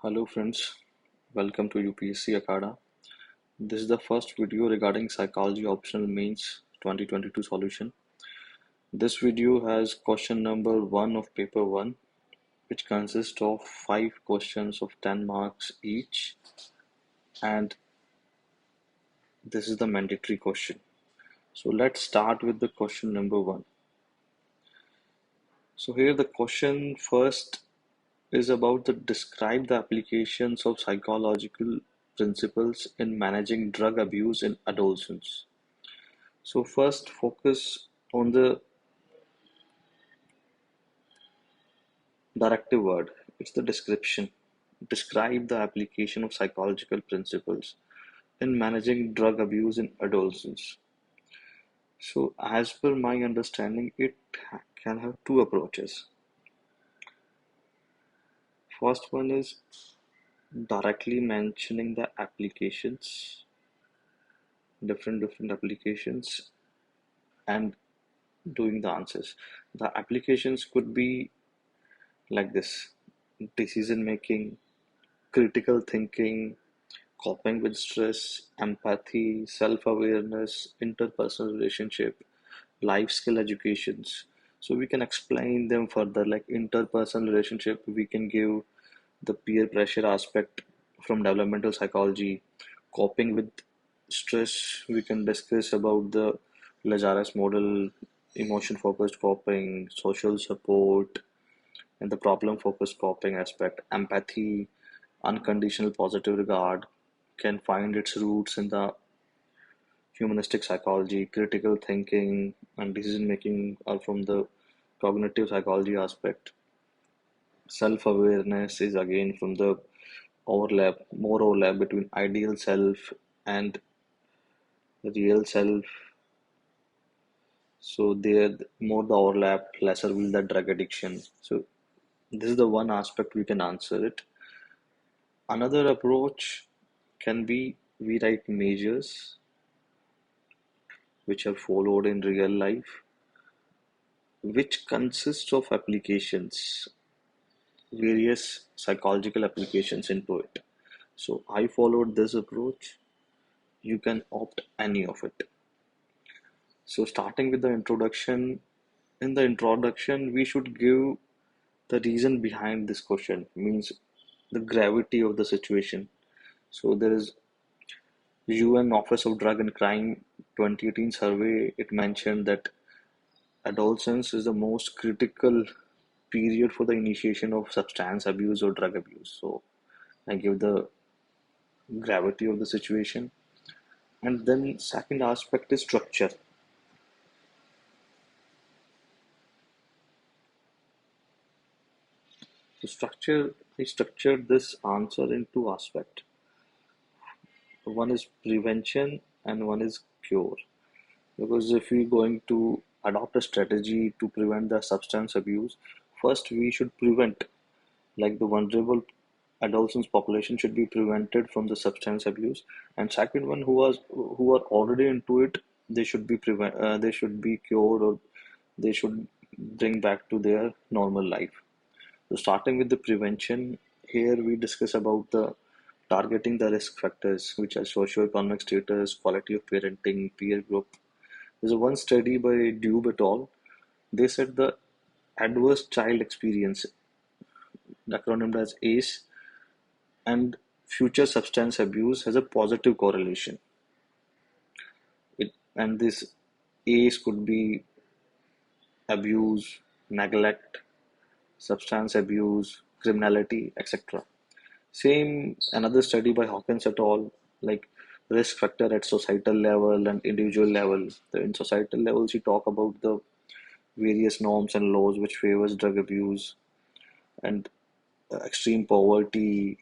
Hello friends, welcome to UPSC AKHADA. This is the first video regarding Psychology Optional Mains 2022 solution. This video has question number 1 of paper 1, which consists of 5 questions of 10 marks each, and this is the mandatory question. So let's start with the question number 1. So here the question first is about the describe the applications of psychological principles in managing drug abuse in adolescents. So first focus on the directive word. It's the description. Describe the application of psychological principles in managing drug abuse in adolescents. So as per my understanding, it can have two approaches. First one is directly mentioning the applications, different applications, and doing the answers. The applications could be like this: decision making, critical thinking, coping with stress, empathy, self-awareness, interpersonal relationship, life skill educations. So we can explain them further, like interpersonal relationship, we can give the peer pressure aspect from developmental psychology. Coping with stress, we can discuss about the Lazarus model, emotion focused coping, social support, and the problem focused coping aspect. Empathy, unconditional positive regard, can find its roots in the humanistic psychology. Critical thinking and decision making are from the cognitive psychology aspect. Self awareness is again from the more overlap between ideal self and real self. So there more the overlap, lesser will the drug addiction. So this is the one aspect we can answer it. Another approach can be we write measures which are followed in real life, which consists of applications, various psychological applications into it. So I followed this approach. You can opt any of it. So starting with the introduction, in the introduction, we should give the reason behind this question, means the gravity of the situation. So there is UN Office of Drug and Crime 2018 survey. It mentioned that adolescence is the most critical period for the initiation of substance abuse or drug abuse. So I give the gravity of the situation. And then second aspect is structure. So I structured this answer in two aspects. One is prevention and one is cure. Because if we're going to adopt a strategy to prevent the substance abuse, first we should prevent, like the vulnerable adolescents population should be prevented from the substance abuse. And second one, who are already into it, they should be cured, or they should bring back to their normal life. So starting with the prevention, here we discuss about the targeting the risk factors, which are socioeconomic status, quality of parenting, peer group. There's a one study by Dube et al. They said the adverse child experience, acronymed as ACE, and future substance abuse has a positive correlation. And this ACE could be abuse, neglect, substance abuse, criminality, etc. Same another study by Hawkins et al. Like risk factor at societal level and individual level. In societal levels, you talk about the various norms and laws which favors drug abuse and extreme poverty,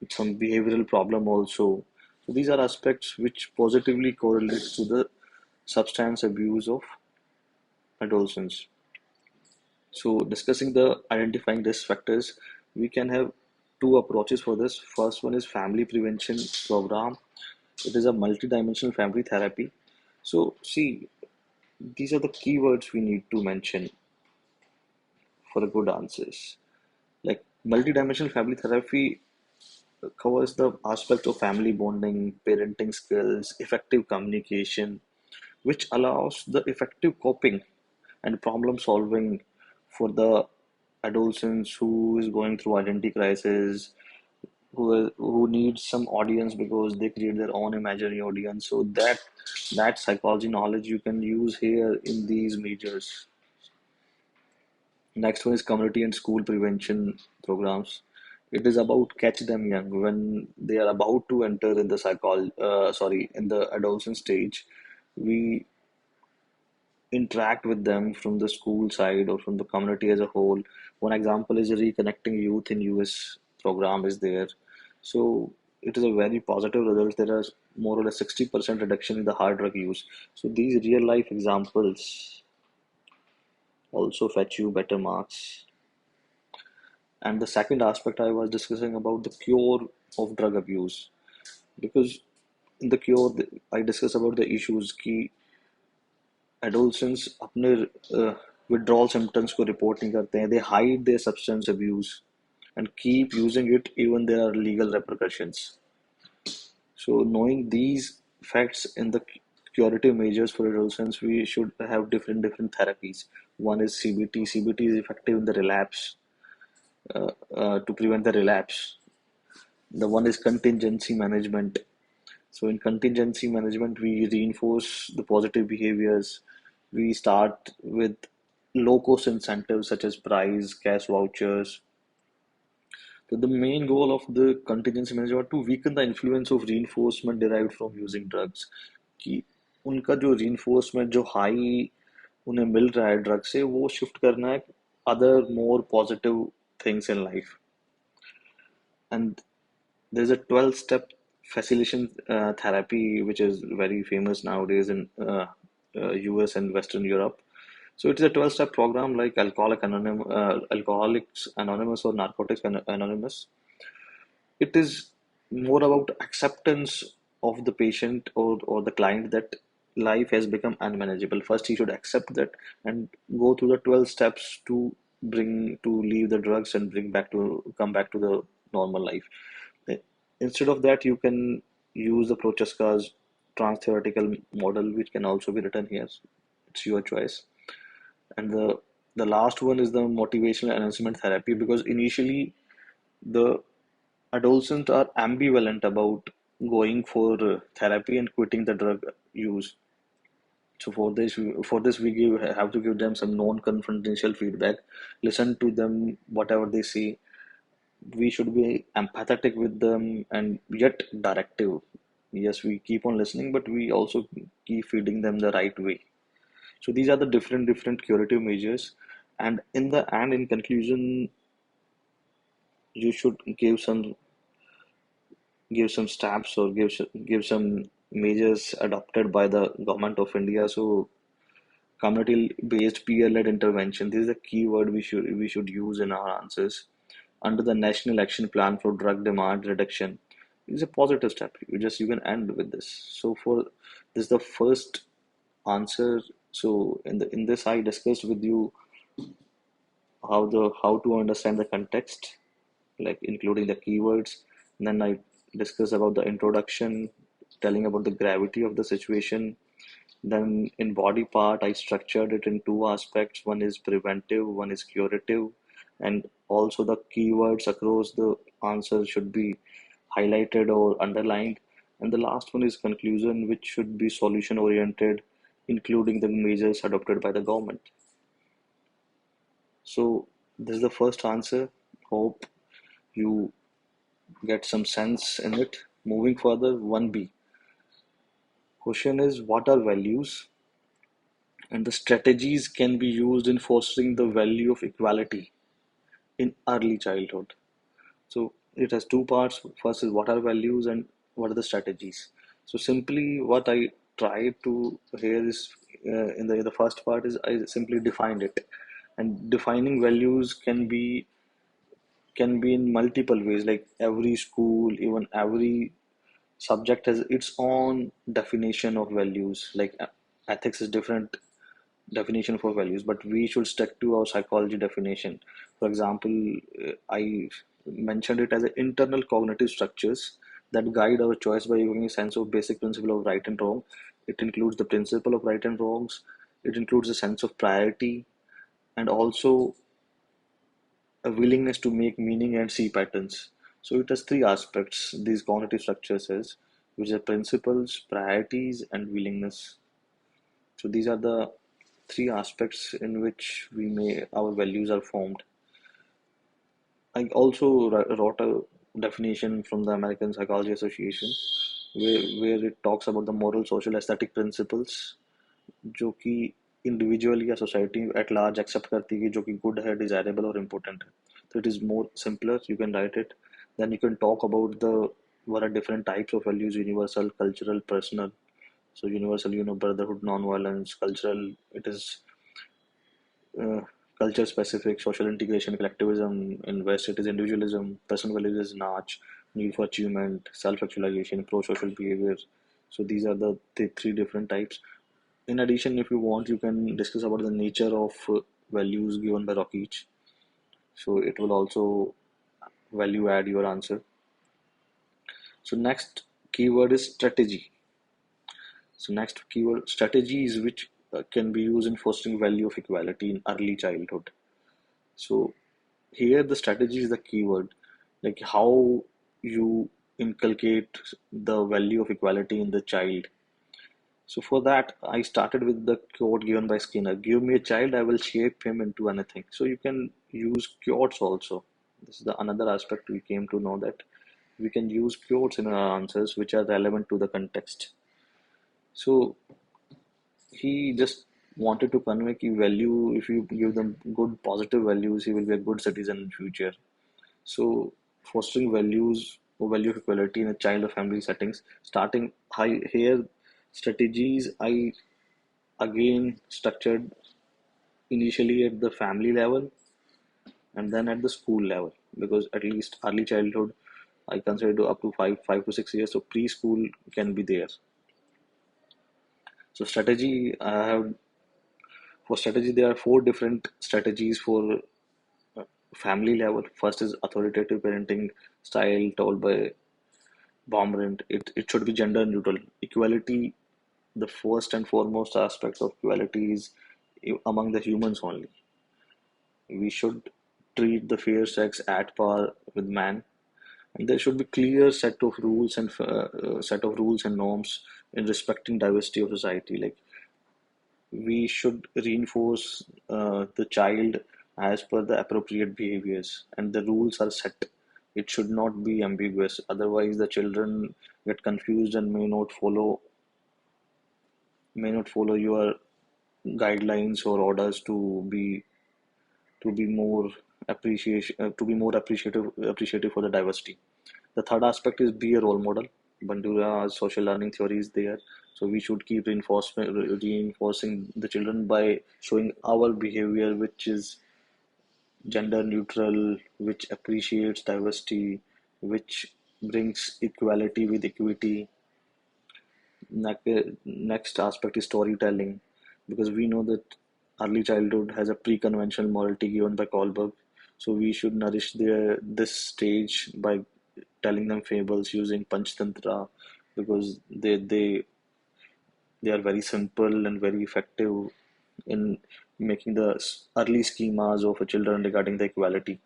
some behavioral problem also. So these are aspects which positively correlate to the substance abuse of adolescents. So discussing the identifying risk factors, we can have two approaches for this. First one is family prevention program. It is a multi-dimensional family therapy. So see, these are the keywords we need to mention for the good answers. Like Multidimensional family therapy covers the aspect of family bonding, parenting skills, effective communication, which allows the effective coping and problem solving for the adolescents who is going through identity crisis, who needs some audience because they create their own imaginary audience. So that psychology knowledge you can use here in these majors. Next one is community and school prevention programs. It is about catch them young when they are about to enter in the in the adolescent stage. We interact with them from the school side or from the community as a whole. One example is a reconnecting youth in US program is there. So it is a very positive result. There is more or less 60% reduction in the hard drug use. So these real life examples also fetch you better marks. And the second aspect I was discussing about the cure of drug abuse, because in the cure I discuss about the issues कि adolescents अपने withdrawal symptoms को report नहीं करते हैं, they hide their substance abuse and keep using it even there are legal repercussions. So knowing these facts in the curative measures for adolescents, we should have different therapies. One is CBT. CBT is effective in the relapse, to prevent the relapse. The one is contingency management. So in contingency management, we reinforce the positive behaviors. We start with low cost incentives such as prize, cash vouchers. So the main goal of the contingency management to weaken the influence of reinforcement derived from using drugs. कि उनका जो reinforcement जो high उन्हें मिल रहा है drug से वो shift करना है other more positive things in life. And there's a 12-step facilitation therapy, which is very famous nowadays in US and Western Europe. So it is a 12-step program like Alcoholics Anonymous or Narcotics Anonymous. It is more about acceptance of the patient or the client that life has become unmanageable. First, he should accept that and go through the 12 steps to bring to leave the drugs and come back to the normal life. Eh, Instead of that, you can use the Prochaska's trans-theoretical model, which can also be written here. It's your choice. And the last one is the motivational enhancement therapy because initially the adolescents are ambivalent about going for therapy and quitting the drug use. So for this we have to give them some non-confrontational feedback, listen to them whatever they say. We should be empathetic with them and yet directive. Yes, we keep on listening, but we also keep feeding them the right way. So these are the different curative measures, and in the and in conclusion, you should give some steps or give some measures adopted by the government of India. So community-based peer-led intervention. This is a key word we should use in our answers. Under the National Action Plan for Drug Demand Reduction, is a positive step. You can end with this. So for this is the first answer. So in this I discussed with you how to understand the context, like including the keywords. And then I discuss about the introduction, telling about the gravity of the situation. Then in body part, I structured it in two aspects. One is preventive, one is curative, and also the keywords across the answer should be highlighted or underlined. And the last one is conclusion, which should be solution oriented, including the measures adopted by the government. So this is the first answer. Hope you get some sense in it. Moving further, 1B. Question is, what are values? And the strategies can be used in fostering the value of equality in early childhood. So it has two parts. First is what are values and what are the strategies. So simply what I try to here is in the first part is I simply defined it. And defining values can be in multiple ways. Like every school, even every subject has its own definition of values. Like ethics is different definition for values, but we should stick to our psychology definition. For example, I mentioned it as internal cognitive structures that guide our choice by giving a sense of basic principle of right and wrong. It includes the principle of right and wrongs. It includes a sense of priority and also a willingness to make meaning and see patterns. So it has three aspects, these cognitive structures is, which are principles, priorities, and willingness. So these are the three aspects in which our values are formed. I also wrote a definition from the American Psychology Association where it talks about the moral, social, aesthetic principles जो कि individual या society at large accept करती है जो कि good है, desirable और important है. So it is more simpler. You can write it. Then you can talk about the what are different types of values: universal, cultural, personal. So universal, brotherhood, non-violence. Cultural, it is uh, culture specific, social integration, collectivism. In West, it is individualism. Personal values is Nach, need for achievement, self-actualization, pro-social behavior. So these are the three different types. In addition, if you want, you can discuss about the nature of values given by Rockich. So it will also value add your answer. So next keyword is strategy. So next keyword strategy is which can be used in fostering value of equality in early childhood. So here the strategy is the keyword, like how you inculcate the value of equality in the child. So for that, I started with the quote given by Skinner: "Give me a child, I will shape him into anything." So you can use quotes also. This is the another aspect we came to know that we can use quotes in our answers which are relevant to the context. So he just wanted to convey key value. If you give them good positive values, he will be a good citizen in future. So fostering values or value of equality in a child or family settings, starting high here strategies I again structured initially at the family level and then at the school level, because at least early childhood I consider to up to 5 to 6 years, so preschool can be there. So strategy I have for strategy there are four different strategies for family level. First is authoritative parenting style told by Baumrind. It should be gender neutral. Equality, the first and foremost aspect of equality is among the humans only. We should treat the fair sex at par with man, and there should be clear set of rules and norms in respecting diversity of society. Like we should reinforce the child as per the appropriate behaviors, and the rules are set. It should not be ambiguous. Otherwise, the children get confused and may not follow your guidelines or orders to be more appreciative for the diversity. The third aspect is be a role model. Bandura's social learning theory is there. So we should keep reinforcing the children by showing our behavior, which is gender neutral, which appreciates diversity, which brings equality with equity. Next aspect is storytelling, because we know that early childhood has a pre-conventional morality given by Kohlberg. So we should nourish this stage by telling them fables using Panchtantra, because they are very simple and very effective in making the early schemas of a children regarding the equality.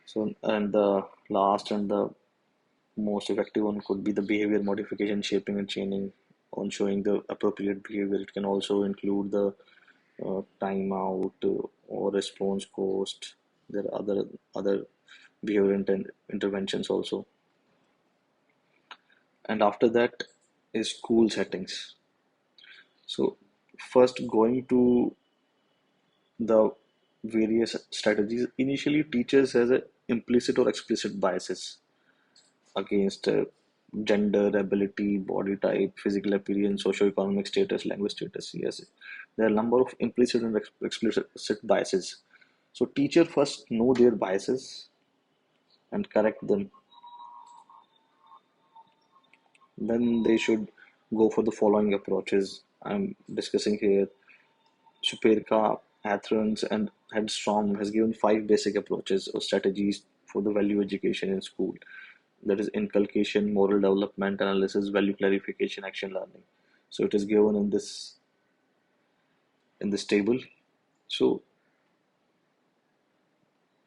So, and the last and the most effective one could be the behavior modification, shaping, and chaining on showing the appropriate behavior. It can also include the timeout or response cost. There are other behavior interventions also. And after that is school settings. So first going to the various strategies. Initially, teachers has a implicit or explicit biases against gender, ability, body type, physical appearance, socio-economic status, language status. Yes, there are a number of implicit and explicit biases. So teacher first know their biases and correct them. Then they should go for the following approaches. I'm discussing here, Superka, Athens, and Headstrong has given five basic approaches or strategies for the value education in school. That is inculcation, moral development, analysis, value clarification, action learning. So it is given in this table. So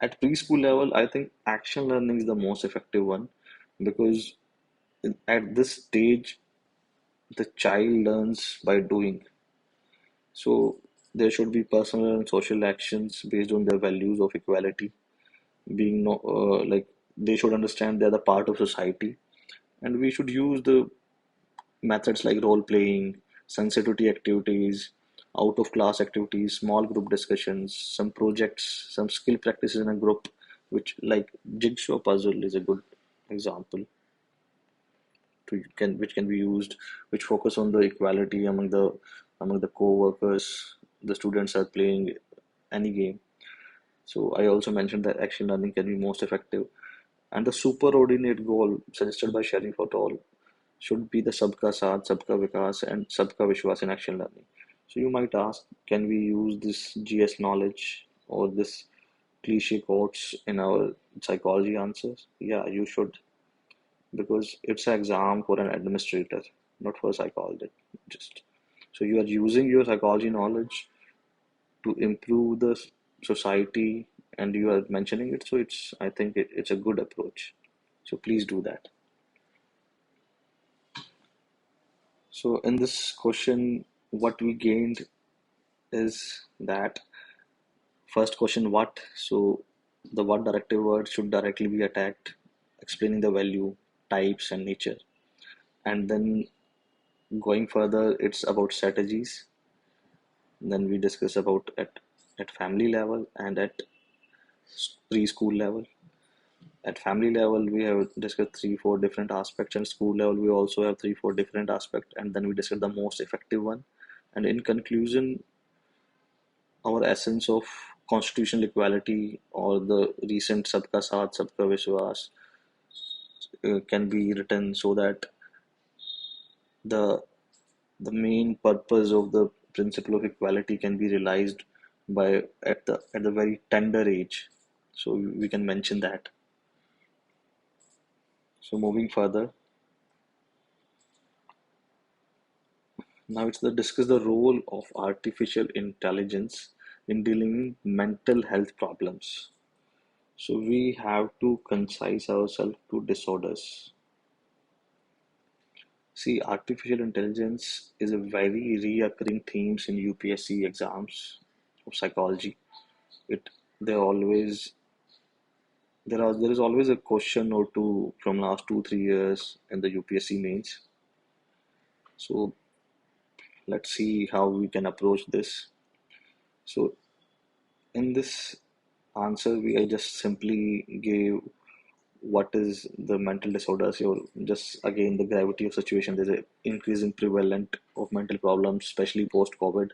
at preschool level, I think action learning is the most effective one because at this stage, the child learns by doing. So there should be personal and social actions based on their values of equality, being no, like they should understand they're the part of society, and we should use the methods like role playing, sensitivity activities, out of class activities, small group discussions, some projects, some skill practices in a group, which like jigsaw puzzle is a good example which can be used, which focus on the equality among the co-workers. The students are playing any game. So I also mentioned that action learning can be most effective. And the superordinate goal suggested by Sharing for All should be the Sabka Saath, Sabka Vikas, and Sabka Vishwas in action learning. So you might ask, can we use this GS knowledge or this cliche quotes in our psychology answers? Yeah, you should, because it's an exam for an administrator, not for a psychologist. So you are using your psychology knowledge to improve the society, and you are mentioning it. So I think it's a good approach. So please do that. So in this question, what we gained is that first question, what? So the what directive word should directly be attacked, explaining the value, types, and nature. And then going further, it's about strategies. Then we discuss about at family level and at preschool level. At family level, we have discussed three, four different aspects, and school level, we also have three, four different aspects, and then we discuss the most effective one. And in conclusion, our essence of constitutional equality or the recent Sabka Saath, Sabka Vishwas can be written so that the the main purpose of the principle of equality can be realized by at the very tender age. So we can mention that. So moving further, now it's the discuss the role of artificial intelligence in dealing with mental health problems. So we have to concise ourselves to disorders. See, artificial intelligence is a very reoccurring themes in UPSC exams of psychology. It they always there is always a question or two from last 2 3 years in the UPSC mains. So let's see how we can approach this. So in this answer, I just simply gave what is the mental disorders. Or just again the gravity of situation. There's an increasing prevalent of mental problems, especially post COVID.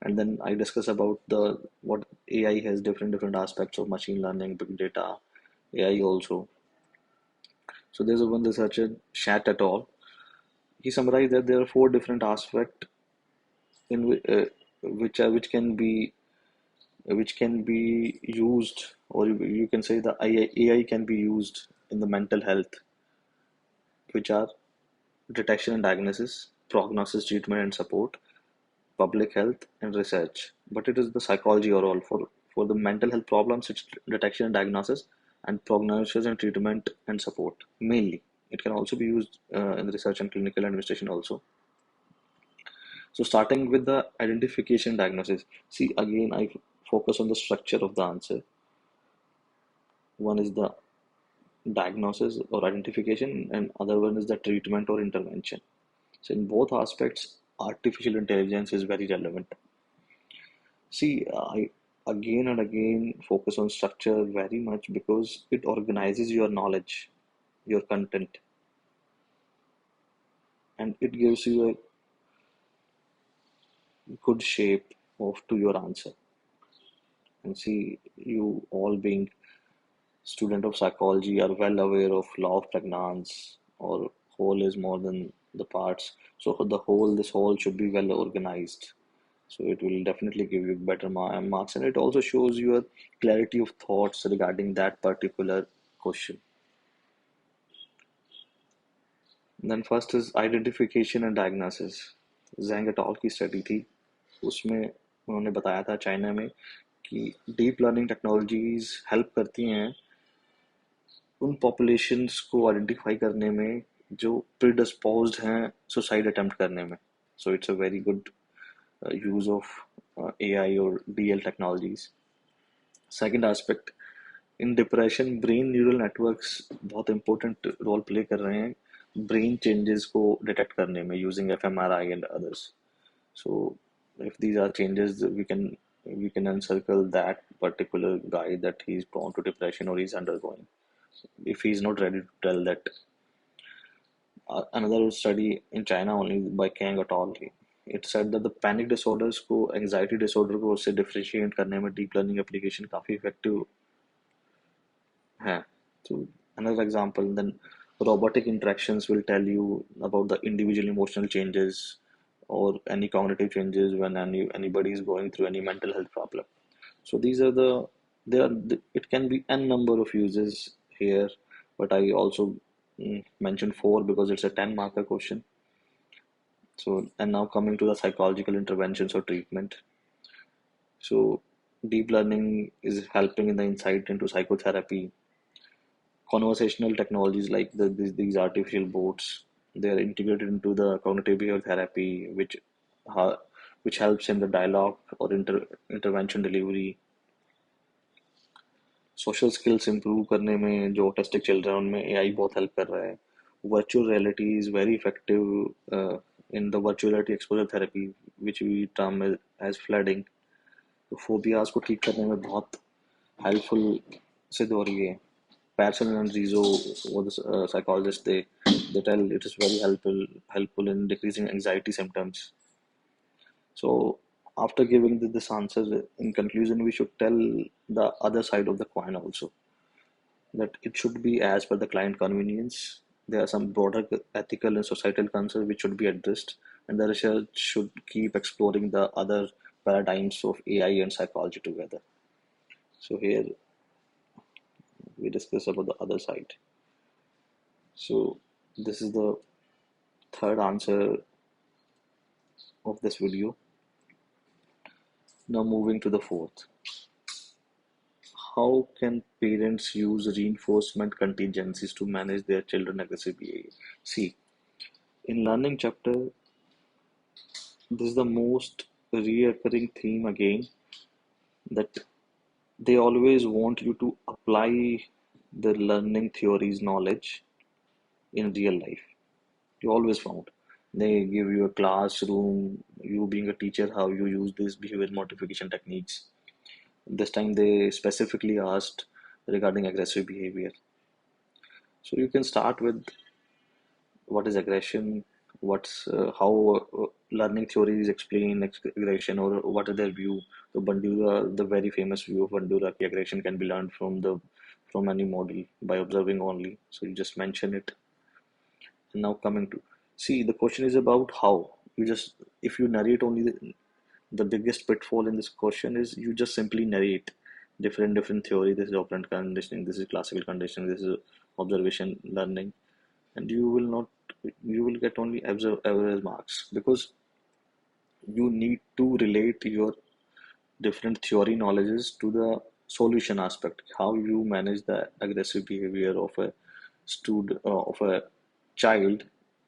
And then I discuss about the what AI has different aspects of machine learning, big data, AI also. So there's a one researcher, Shat et al. He summarized that there are four different aspects in which can be used, or you can say the AI can be used in the mental health, which are detection and diagnosis, prognosis, treatment and support, public health, and research. But it is the psychology overall for the mental health problems. It's detection and diagnosis, and prognosis and treatment and support mainly. It can also be used in research and clinical administration also. So starting with the identification diagnosis. See, again, I focus on the structure of the answer. One is the diagnosis or identification, and other one is the treatment or intervention. So in both aspects, artificial intelligence is very relevant. See, I again and again focus on structure very much because it organizes your knowledge, your content, and it gives you a good shape of to your answer. And see, you all being student of psychology are well aware of law of pregnance or whole is more than the parts. So this whole should be well organized. So it will definitely give you better marks, and it also shows your clarity of thoughts regarding that particular question. Then first is identification and diagnosis. Zhang et al की study थी, उसमें उन्होंने बताया था China में कि deep learning technologies help करती हैं उन पॉपुलेशंस को आइडेंटिफाई करने में जो प्रिडिस्पोज्ड हैं सुसाइड अटेम्प्ट करने में. So it's a very good use of AI और DL technologies. Second aspect, in depression brain neural networks बहुत इंपॉर्टेंट रोल प्ले कर रहे हैं ब्रेन चेंजेस को डिटेक्ट करने में using fMRI and others. So if these are changes, we can encircle that particular guy that he's prone to depression or he's undergoing if he's not ready to tell that. Another study in China only by Kang et al. It said that the panic disorders को anxiety disorder को उससे differentiate करने में deep learning application काफी effective है. So another example, then robotic interactions will tell you about the individual emotional changes or any cognitive changes when anybody is going through any mental health problem. So these are it can be n number of uses here, but I also mentioned four because it's a 10 marker question. So, and now coming to the psychological interventions or treatment. So deep learning is helping in the insight into psychotherapy. Conversational technologies like these artificial bots, they are integrated into the cognitive behavioral therapy, which helps in the dialogue or intervention delivery. Social skills improve करने में जो autistic children हैं उनमें AI बहुत help कर रहा है. Virtual reality is very effective in the virtual reality exposure therapy, which we term as flooding. तो फोबियाज को ठीक करने में बहुत हेल्पफुल सिद्ध हो रही है. Patterson and Rizzo were the psychologists. They tell it is very helpful in decreasing anxiety symptoms. So after giving this answer, in conclusion, we should tell the other side of the coin also, that it should be as per the client convenience. There are some broader ethical and societal concerns which should be addressed, and the research should keep exploring the other paradigms of AI and psychology together. So here we discuss about the other side. So this is the third answer of this video. Now moving to the fourth. How can parents use reinforcement contingencies to manage their children's aggressive behavior? See, in learning chapter, this is the most reoccurring theme again, that they always want you to apply the learning theories knowledge in real life. You always found they give you a classroom, you being a teacher, how you use these behavior modification techniques. This time they specifically asked regarding aggressive behavior. So you can start with what is aggression, what's how learning theories explain aggression, or what is their view. So Bandura, the very famous view of Bandura, ki aggression can be learned from any model by observing only. So you just mention it. And now coming to see, the question is about how. You just if you narrate only the biggest pitfall in this question is you just simply narrate different theory. This is operant conditioning, this is classical conditioning, this is observation learning, and you will get only average marks because you need to relate your different theory knowledges to the solution aspect, how you manage the aggressive behavior of a student of a child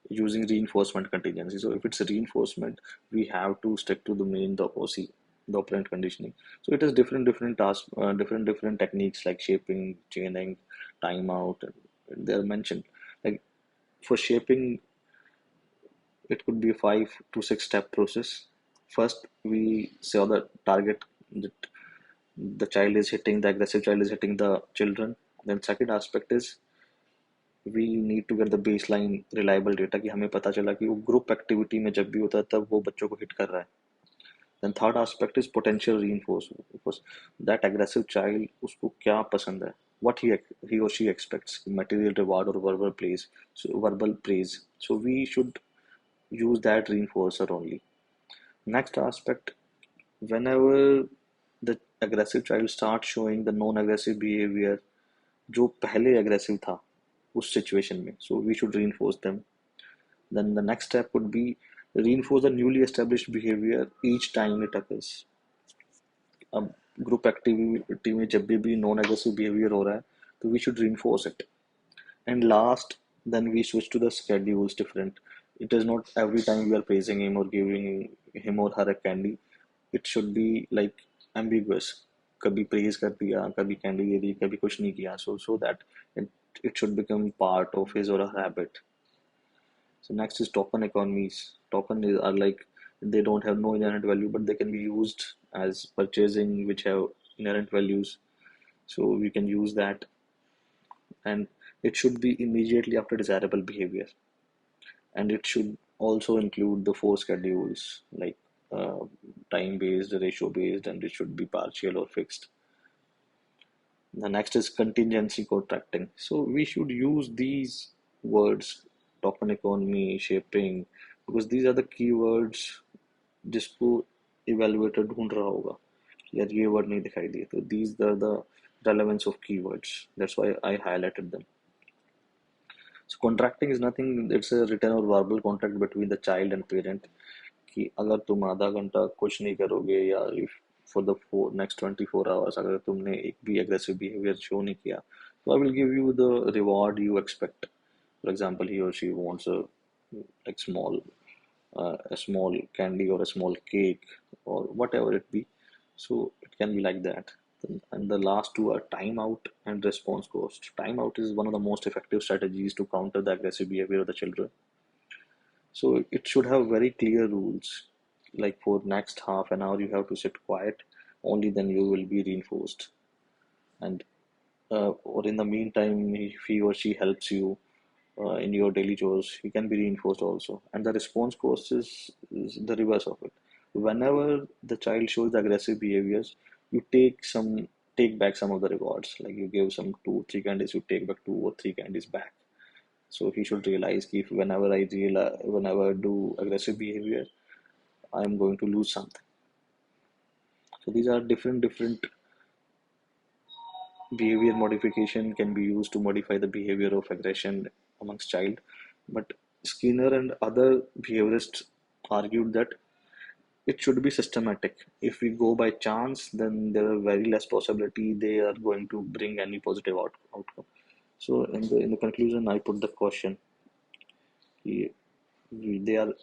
using reinforcement contingency. So if it's a reinforcement, we have to stick to the main, the OC, the operant conditioning. So it has different tasks, different techniques like shaping, chaining, timeout, and they're mentioned. Like for shaping, it could be a 5 to 6 step process. First, we saw the target that the child is hitting, the aggressive child is hitting the children. Then second aspect is we need to get the baseline reliable data कि हमें पता चला कि वो group activity में जब भी होता है तब वो बच्चों को हिट कर रहा है. Then third aspect is potential reinforcement, because that aggressive child उसको क्या पसंद है, what he or she expects, material reward or verbal praise. So we should use that reinforcer only. Next aspect, whenever the aggressive child starts showing the non-aggressive behavior जो पहले aggressive था उस situation में, so we should reinforce them. Then the next step would be reinforce the newly established behavior each time it occurs. अब group activity में जब भी non aggressive behaviour हो रहा है तो we should reinforce it. And last, then we switch to the schedules different. It is not every time we are praising him or giving him or her a candy. It should be like ambiguous. कभी praise कर दिया, कभी candy दे दी, कभी कुछ नहीं किया. So that it should become part of his or her habit. So next is token economies. Are like they don't have no inherent value, but they can be used as purchasing, which have inherent values. So we can use that, and it should be immediately after desirable behavior, and it should also include the four schedules like uh, time based, ratio based, and it should be partial or fixed. The next is contingency contracting. So we should use these words, token economy, shaping, because these are the keywords जिसको evaluator ढूंढ रहा होगा कि यार ये word नहीं दिखाई दिए. तो these are the relevance of keywords. That's why I highlighted them. So contracting is nothing, it's a written or verbal contract between the child and parent कि अगर तुम आधा घंटा कुछ नहीं करोगे या if for the next 24 hours अगर तुमने एक भी aggressive behavior show नहीं किया so I will give you the reward you expect. For example, he or she wants a like a small candy or a small cake or whatever it be. So it can be like that. And the last two are timeout and response cost. Timeout is one of the most effective strategies to counter the aggressive behavior of the children. So it should have very clear rules. Like for next half an hour, you have to sit quiet. Only then you will be reinforced. And or in the meantime, if he or she helps you in your daily chores, he can be reinforced also. And the response course is the reverse of it. Whenever the child shows the aggressive behaviors, you take back some of the rewards. Like you give some 2 3 candies, you take back 2 or 3 candies back. So he should realize if whenever I do aggressive behavior, I am going to lose something. So these are different behavior modification can be used to modify the behavior of aggression amongst child. But Skinner and other behaviorists argued that it should be systematic. If we go by chance, then there are very less possibility they are going to bring any positive outcome. So in the conclusion, I put the question: they are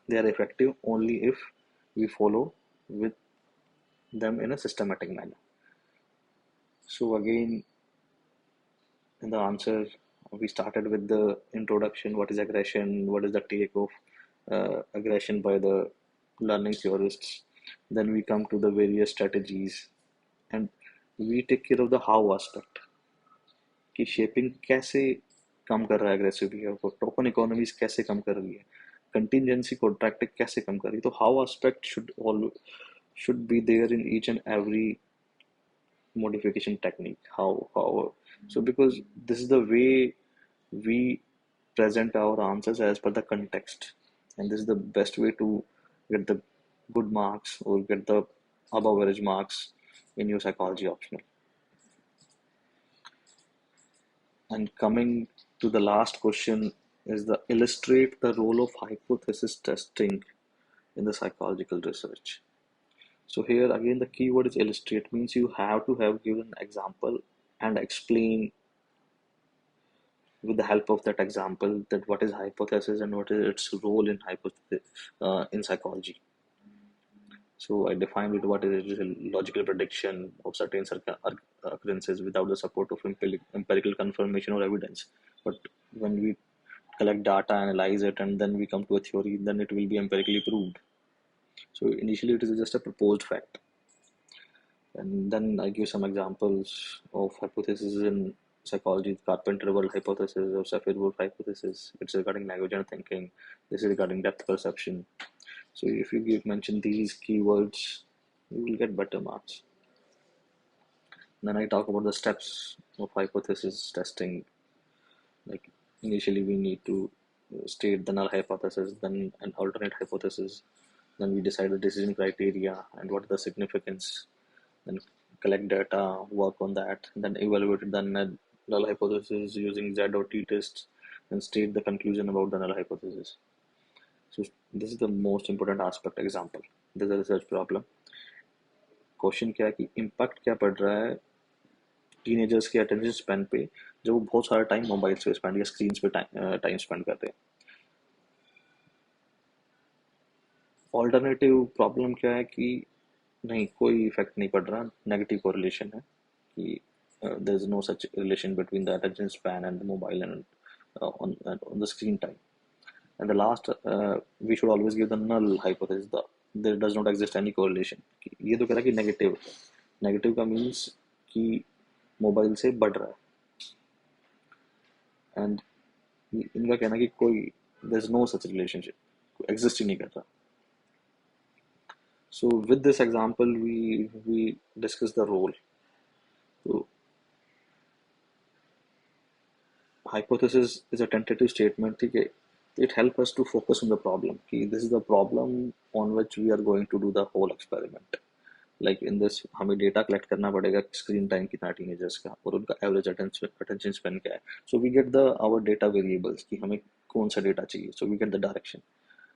they are effective only if we follow with them in a systematic manner. So again, in the answer, we started with the introduction, what is aggression, what is the take of aggression by the learning theorists. Then we come to the various strategies, and we take care of the how aspect कि shaping कैसे कम कर रहा है aggressive behaviour को, token economies कैसे कम कर रही है, कंटिजेंसी कॉन्ट्रैक्टिंग कैसे कम कर रही है. तो how aspect should be there in each and every modification technique. How so because this is the way we present our answers as per the context, and this is the best way to get the good marks or get the above average marks in your psychology optional. And coming to the last question is the illustrate the role of hypothesis testing in the psychological research. So here again the keyword is illustrate, means you have to have given example and explain with the help of that example that what is hypothesis and what is its role in in psychology. So I defined it, what is it, is a logical prediction of certain occurrences without the support of empirical confirmation or evidence. But when we collect data, analyze it, and then we come to a theory, then it will be empirically proved. So initially it is just a proposed fact. And then I give some examples of hypotheses in psychology: Carpenter-Wald hypothesis or Sapir-Whorf hypothesis. It's regarding language and thinking. This is regarding depth perception. So if you mention these keywords, you will get better marks. Then I talk about the steps of hypothesis testing. Like initially we need to state the null hypothesis, then an alternate hypothesis, then we decide the decision criteria and what is the significance, then collect data, work on that, then evaluate the null hypothesis using Z or T tests, and state the conclusion about the null hypothesis. So this is the most important aspect example. This is a research problem. Question क्या है कि impact क्या पड़ रहा है teenagers के attention span पे जब वो बहुत सारा टाइम मोबाइल पे स्पेंड या स्क्रीन पे टाइम स्पेंड करते हैं. ऑल्टरनेटिव प्रॉब्लम क्या है कि नहीं, कोई इफेक्ट नहीं पड़ रहा, नेगेटिव कोरिलेशन है कि there is no such relation between the attention span and the mobile and on the screen time. And the last, we should always give the null hypothesis. There does not exist any correlation. ये तो कह रहा है कि negative, negative का means कि mobile से बढ़ रहा है, एंड इनका कहना है कि कोई there is no such relationship, exist ही नहीं करता. So with this example, we discuss the role. So hypothesis is a tentative statement. ठीक है, it helps us to focus on the problem. कि this is the problem on which we are going to do the whole experiment. Like in this, हमें data collect करना पड़ेगा, screen time कितना teenagers का और उनका average attention span क्या है. So we get our data variables कि हमें कौन सा data चाहिए. So we get the direction.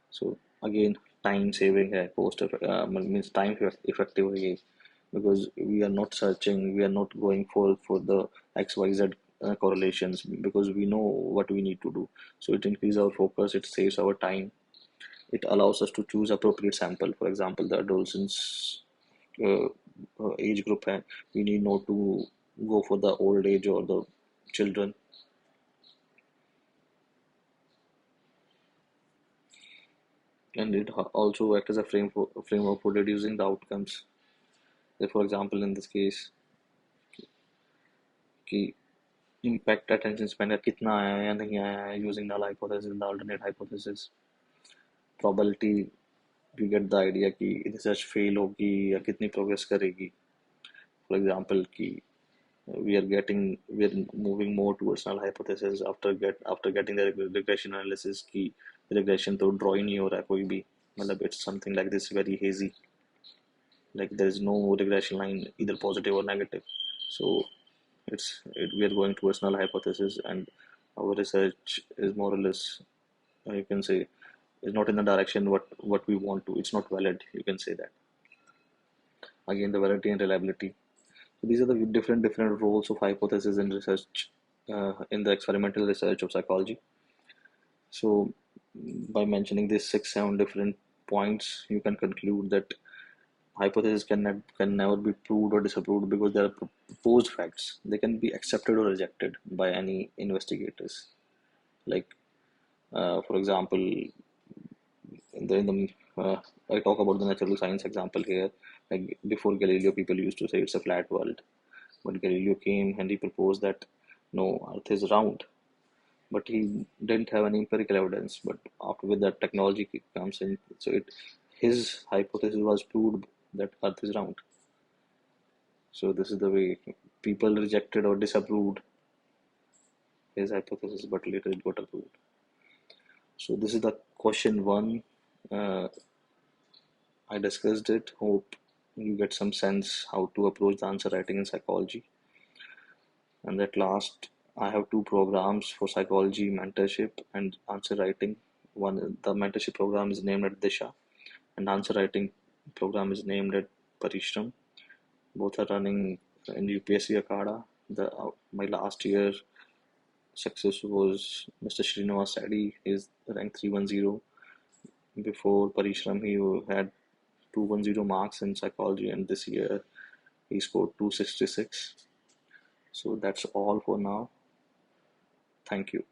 So again, time saving है, means time effective है ये, because we are not searching, we are not going for the XYZ correlations, because we know what we need to do. So it increases our focus, it saves our time, it allows us to choose appropriate sample. For example, the adolescence age group hai, we need not to go for the old age or the children. And it also acts as a framework for reducing the outcomes. So for example, in this case, कि impact attention span का कितना आया है या नहीं आया है using null hypothesis and the alternate hypothesis. Probability, we get the idea कि research fail होगी या कितनी progress करेगी. For example, कि we are moving more towards null hypothesis after getting the regression analysis कि regression तो draw ही नहीं हो रहा है कोई भी, मतलब it's something like this, very hazy, like there is no regression line either positive or negative. So we are going towards null hypothesis, and our research is more or less, you can say, is not in the direction what we want to. It's not valid, you can say that. Again, the validity and reliability. So these are the different roles of hypothesis in research, in the experimental research of psychology. So by mentioning these 6-7 different points, you can conclude that hypotheses can never be proved or disapproved because they are proposed facts. They can be accepted or rejected by any investigators. Like, for example, I talk about the natural science example here. Like before Galileo, people used to say it's a flat world, but Galileo came and he proposed that no, Earth is round. But he didn't have any empirical evidence. But after with that technology comes in, so his hypothesis was proved that Earth is round. So this is the way people rejected or disapproved his hypothesis, but later it got approved. So this is the question 1. I discussed it. Hope you get some sense how to approach the answer writing in psychology. And at last, I have 2 programs for psychology mentorship and answer writing. One, the mentorship program is named at DISHA, and answer writing program is named at Parishram. Both are running in UPSC AKHADA. My last year success was Mr. Srinivas Sadi. He's ranked 310. Before Parishram, he had 210 marks in psychology, and this year he scored 266. So that's all for now. Thank you.